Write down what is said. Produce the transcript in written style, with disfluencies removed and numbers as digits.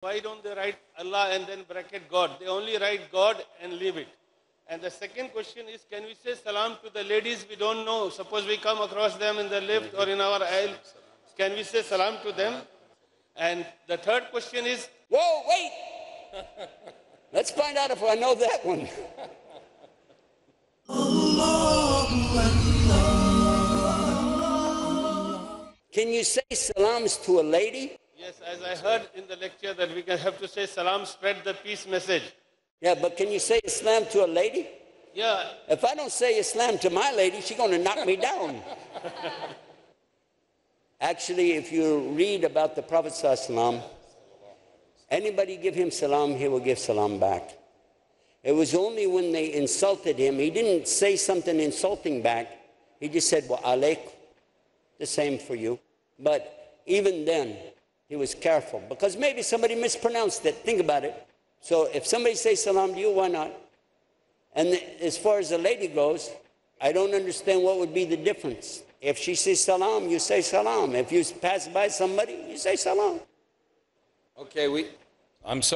Why don't they write Allah and then bracket God? They only write God and leave it. And the second question is, can we say salam to the ladies we don't know? Suppose we come across them in the lift or in our aisle. Can we say salam to them? And the third question is... Whoa, wait! Let's find out if I know that one. Can you say salams to a lady? Yes, as I heard in the lecture that we can have to say salam, spread the peace message. Yeah, but can you say Islam to a lady? Yeah. If I don't say Islam to my lady, she's going to knock me down. Actually, if you read about the Prophet ﷺ, anybody give him salam, he will give salam back. It was only when they insulted him, he didn't say something insulting back. He just said, wa alaykum, the same for you. But even then, he was careful because maybe somebody mispronounced it. Think about it. So if somebody says salam to you, why not? And as far as the lady goes, I don't understand what would be the difference. If she says salam, you say salam. If you pass by somebody, you say salam. Okay, I'm sorry.